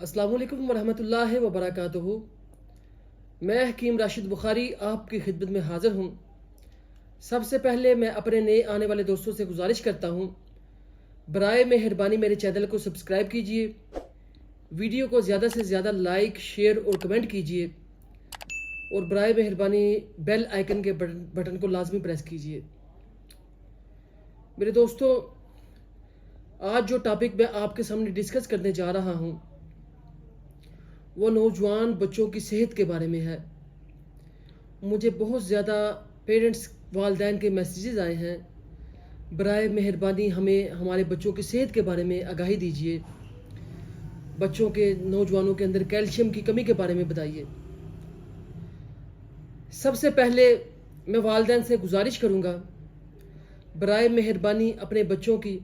अस्सलामु अलैकुम वरहमतुल्लाहि वबरकातुहू। मैं हकीम राशिद बुखारी आपकी खिदमत में हाज़िर हूँ। सबसे पहले मैं अपने नए आने वाले दोस्तों से गुजारिश करता हूँ, बराए मेहरबानी मेरे चैनल को सब्सक्राइब कीजिए, वीडियो को ज़्यादा से ज़्यादा लाइक, शेयर और कमेंट कीजिए और बराए मेहरबानी बेल आइकन के बटन को लाजमी प्रेस कीजिए। मेरे दोस्तों, आज जो टॉपिक मैं आपके सामने डिस्कस करने जा रहा हूँ वो नौजवान बच्चों की सेहत के बारे में है। मुझे बहुत ज़्यादा पेरेंट्स वालदैन के मैसेजेस आए हैं, बराए मेहरबानी हमें हमारे बच्चों की सेहत के बारे में आगाही दीजिए, बच्चों के नौजवानों के अंदर कैल्शियम की कमी के बारे में बताइए। सबसे पहले मैं वालदैन से गुजारिश करूँगा, बराए मेहरबानी अपने बच्चों की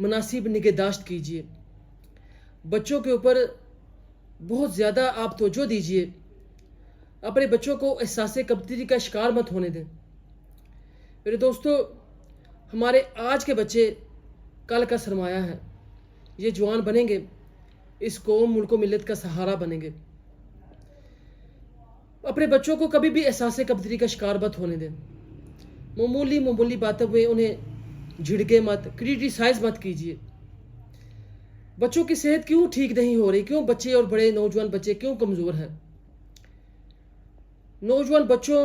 मुनासिब निगहदाश्त कीजिए। बच्चों के ऊपर बहुत ज़्यादा आप तवज्जो दीजिए। अपने बच्चों को एहसास कमतरी का शिकार मत होने दें। मेरे दोस्तों, हमारे आज के बच्चे कल का सरमाया है। ये जवान बनेंगे, इस कौम मुल्क मिल्लत का सहारा बनेंगे। अपने बच्चों को कभी भी एहसास कमतरी का शिकार मत होने दें। मामूली बातों में उन्हें झिड़के मत, क्रिटिसाइज मत कीजिए। बच्चों की सेहत क्यों ठीक नहीं हो रही, क्यों बच्चे और बड़े नौजवान बच्चे क्यों कमज़ोर हैं? नौजवान बच्चों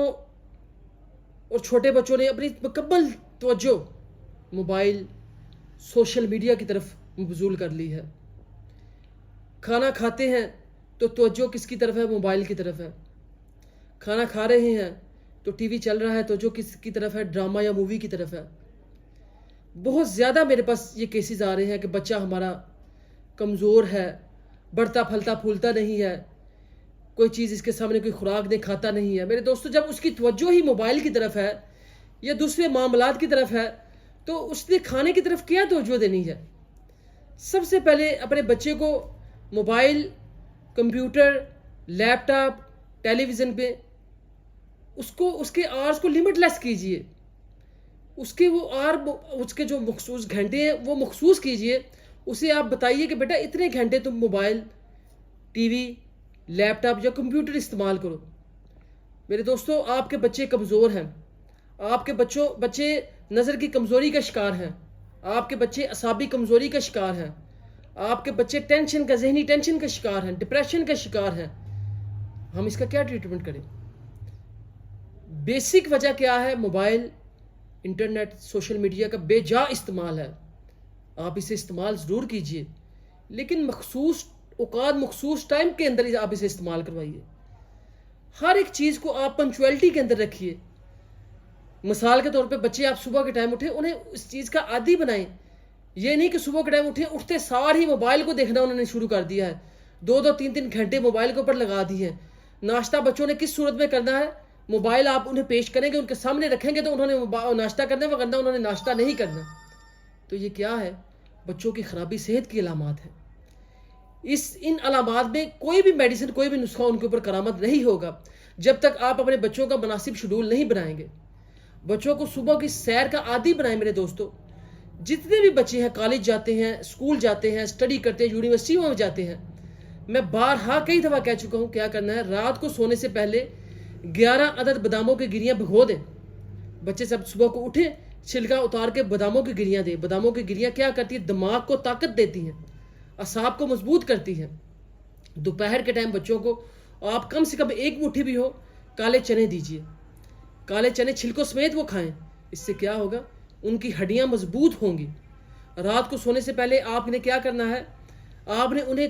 और छोटे बच्चों ने अपनी मुकम्मल तवज्जो मोबाइल, सोशल मीडिया की तरफ मबजूल कर ली है। खाना खाते हैं तो तवज्जो किसकी तरफ है? मोबाइल की तरफ है। खाना खा रहे हैं तो टीवी चल रहा है, तवज्जो किसकी तरफ है? ड्रामा या मूवी की तरफ है। बहुत ज़्यादा मेरे पास ये केसेस आ रहे हैं कि बच्चा हमारा कमज़ोर है, बढ़ता फलता फूलता नहीं है, कोई चीज़ इसके सामने कोई खुराक नहीं खाता नहीं है। मेरे दोस्तों, जब उसकी तवज्जो ही मोबाइल की तरफ है या दूसरे मामलात की तरफ है तो उसने खाने की तरफ क्या तवज्जो देनी है? सबसे पहले अपने बच्चे को मोबाइल, कंप्यूटर, लैपटॉप, टेलीविज़न पे उसके आवर्स को लिमिटलेस कीजिए। उसके जो मखसूस घंटे हैं वो मखसूस कीजिए। उसे आप बताइए कि बेटा इतने घंटे तुम मोबाइल, टीवी, लैपटॉप या कंप्यूटर इस्तेमाल करो। मेरे दोस्तों, आपके बच्चे कमज़ोर हैं, आपके बच्चे नज़र की कमज़ोरी का शिकार हैं, आपके बच्चे असाबी कमज़ोरी का शिकार हैं, आपके बच्चे जहनी टेंशन का शिकार हैं, डिप्रेशन का शिकार हैं। हम इसका क्या ट्रीटमेंट करें? बेसिक वजह क्या है? मोबाइल, इंटरनेट, सोशल मीडिया का बेजा इस्तेमाल है। आप इसे इस्तेमाल ज़रूर कीजिए, लेकिन मखसूस औकात, मखसूस टाइम के अंदर आप इसे इस्तेमाल करवाइए। हर एक चीज़ को आप पंक्चुअलिटी के अंदर रखिए। मिसाल के तौर पे बच्चे आप सुबह के टाइम उठे, उन्हें उस चीज़ का आदी बनाएं। ये नहीं कि सुबह के टाइम उठते सार ही मोबाइल को देखना उन्होंने शुरू कर दिया है, 2-2, 3-3 घंटे मोबाइल के ऊपर लगा दिए हैं। नाश्ता बच्चों ने किस सूरत में करना है? मोबाइल आप उन्हें पेश करेंगे, उनके सामने रखेंगे तो उन्होंने नाश्ता करना है, वरना उन्होंने नाश्ता नहीं करना। तो ये क्या है? बच्चों की खराबी सेहत की अलामात है। इन अलामात में कोई भी मेडिसिन, कोई भी नुस्खा उनके ऊपर करामत नहीं होगा जब तक आप अपने बच्चों का मुनासिब शेड्यूल नहीं बनाएंगे। बच्चों को सुबह की सैर का आदी बनाएं। मेरे दोस्तों, जितने भी बच्चे हैं, कॉलेज जाते हैं, स्कूल जाते हैं, स्टडी करते हैं, यूनिवर्सिटियों में जाते हैं, मैं बारहा कई दफ़ा कह चुका हूँ क्या करना है। रात को सोने से पहले 11 अदद बादामों की गिरियाँ भिगो दें। बच्चे सब सुबह को उठे, छिलका उतार के बादामों की गिरियाँ दें। बादामों की गिरियाँ क्या करती है? दिमाग को ताकत देती हैं, असाब को मजबूत करती हैं। दोपहर के टाइम बच्चों को आप कम से कम एक मुट्ठी भी हो काले चने दीजिए। काले चने छिलकों समेत वो खाएं। इससे क्या होगा? उनकी हड्डियाँ मजबूत होंगी। रात को सोने से पहले आपने क्या करना है? आपने उन्हें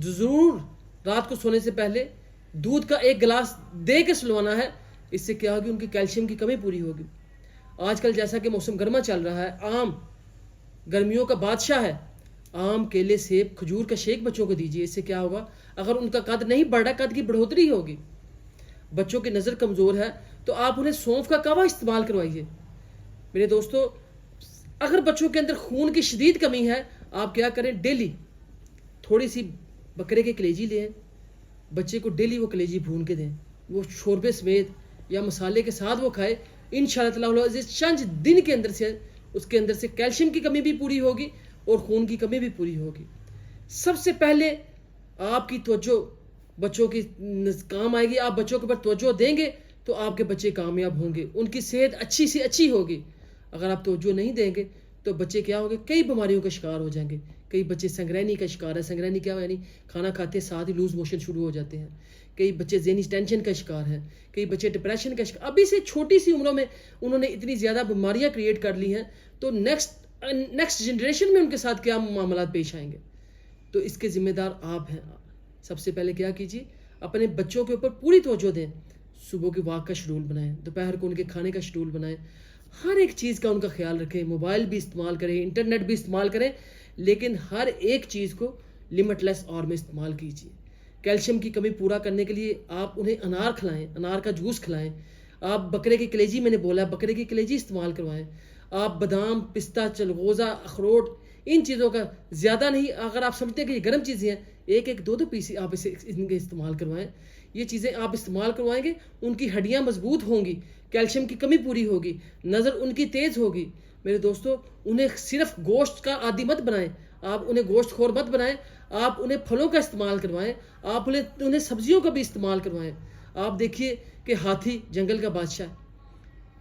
ज़रूर रात को सोने से पहले दूध का 1 गिलास दे के सुलवाना है। इससे क्या होगी? उनकी कैल्शियम की कमी पूरी होगी। आजकल जैसा कि मौसम गर्मा चल रहा है, आम गर्मियों का बादशाह है, आम, केले, सेब, खजूर का शेक बच्चों को दीजिए। इससे क्या होगा? अगर उनका कद नहीं बढ़ रहा, कद की बढ़ोतरी होगी। बच्चों की नज़र कमज़ोर है तो आप उन्हें सौंफ का कावा इस्तेमाल करवाइए। मेरे दोस्तों, अगर बच्चों के अंदर खून की शदीद कमी है, आप क्या करें? डेली थोड़ी सी बकरे की कलेजी लें, बच्चे को डेली वो कलेजी भून के दें, वो शोरबे समेत या मसाले के साथ वो खाए। इंशाअल्लाह चंद दिन के अंदर से उसके अंदर से कैल्शियम की कमी भी पूरी होगी और खून की कमी भी पूरी होगी। सबसे पहले आपकी तवज्जो बच्चों की काम आएगी, आप बच्चों के ऊपर तवज्जो देंगे तो आपके बच्चे कामयाब होंगे, उनकी सेहत अच्छी से अच्छी होगी। अगर आप तवज्जो नहीं देंगे तो बच्चे क्या होंगे, कई बीमारियों का शिकार हो जाएंगे। कई बच्चे संगरैनी का शिकार है। संगरैनी क्या है, यानी खाना खाते साथ ही लूज मोशन शुरू हो जाते हैं। कई बच्चे ज़हनी टेंशन का शिकार हैं। कई बच्चे डिप्रेशन का शिकार, अभी से छोटी सी उम्रों में उन्होंने इतनी ज़्यादा बीमारियां क्रिएट कर ली हैं, तो नेक्स्ट जनरेशन में उनके साथ क्या मामला पेश आएंगे। तो इसके ज़िम्मेदार आप हैं। सबसे पहले क्या कीजिए, अपने बच्चों के ऊपर पूरी तवज्जो दें। सुबह की वॉक का शेड्यूल बनाएं, दोपहर को उनके खाने का शेड्यूल बनाएं, हर एक चीज़ का उनका ख्याल रखें। मोबाइल भी इस्तेमाल करें, इंटरनेट भी इस्तेमाल करें, लेकिन हर एक चीज़ को लिमिटलेस और में इस्तेमाल कीजिए। कैल्शियम की कमी पूरा करने के लिए आप उन्हें अनार खिलाएं, अनार का जूस खिलाएं। आप बकरे की कलेजी, मैंने बोला है, बकरे की कलेजी इस्तेमाल करवाएं। आप बादाम, पिस्ता, चलगोज़ा, अखरोट, इन चीज़ों का ज़्यादा नहीं, अगर आप समझते हैं कि ये गर्म चीज़ें हैं, एक एक दो दो पीस आप इनके इस्तेमाल करवाएं। ये चीज़ें आप इस्तेमाल करवाएंगे, उनकी हड्डियां मजबूत होंगी, कैल्शियम की कमी पूरी होगी, नज़र उनकी तेज़ होगी। मेरे दोस्तों, उन्हें सिर्फ गोश्त का आदी मत बनाएं, आप उन्हें गोश्त खोर मत बनाएं। आप उन्हें फलों का इस्तेमाल करवाएं, आप उन्हें सब्जियों का भी इस्तेमाल करवाएं। आप देखिए कि हाथी जंगल का बादशाह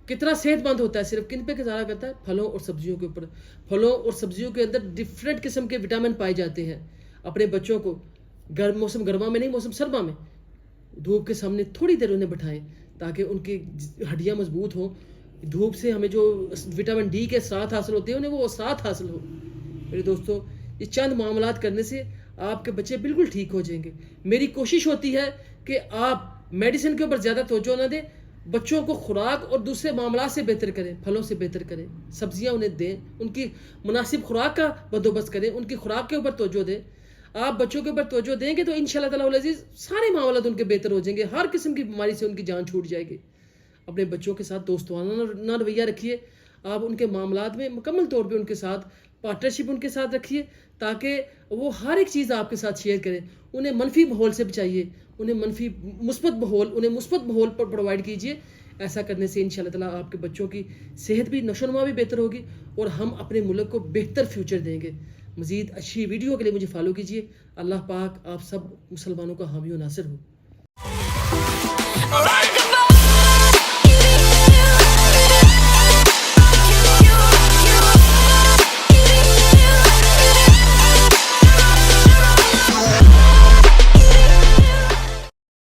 कितना सेहतमंद होता है, सिर्फ किन पे गुजारा करता है, फलों और सब्जियों के ऊपर। फलों और सब्जियों के अंदर डिफरेंट किस्म के विटामिन पाए जाते हैं। अपने बच्चों को मौसम गर्मा में नहीं, मौसम सर्मा में धूप के सामने थोड़ी देर उन्हें बिठाएं, ताकि उनकी हड्डियां मजबूत हों। धूप से हमें जो विटामिन डी के साथ हासिल होते हैं, उन्हें वो साथ हासिल हो। मेरे दोस्तों, ये चंद मामलात करने से आपके बच्चे बिल्कुल ठीक हो जाएंगे। मेरी कोशिश होती है कि आप मेडिसिन के ऊपर ज़्यादा तवज्जो ना दें, बच्चों को खुराक और दूसरे मामला से बेहतर करें, फलों से बेहतर करें, सब्जियां उन्हें दें, उनकी मुनासिब खुराक का बंदोबस्त करें, उनकी खुराक के ऊपर तवज्जो दें। आप बच्चों के ऊपर तवज्जो देंगे तो इंशाल्लाह ताला अज़ीज़ सारे मामला उनके बेहतर हो जाएंगे, हर किस्म की बीमारी से उनकी जान छूट जाएगी। अपने बच्चों के साथ दोस्ताना रवैया रखिए। आप उनके मामलात में मुकम्मल तौर पे उनके साथ पार्टनरशिप उनके साथ रखिए, ताकि वो हर एक चीज़ आपके साथ शेयर करें। उन्हें मनफी माहौल से बचाइए, उन्हें उन्हें मुस्बत माहौल पर प्रोवाइड कीजिए। ऐसा करने से इंशाल्लाह ताला आपके बच्चों की सेहत भी, नशोनुमा भी बेहतर होगी और हम अपने मुल्क को बेहतर फ्यूचर देंगे। मज़ीद अच्छी वीडियो के लिए मुझे फॉलो कीजिए। अल्लाह पाक आप सब मुसलमानों का हामी और नासिर हो।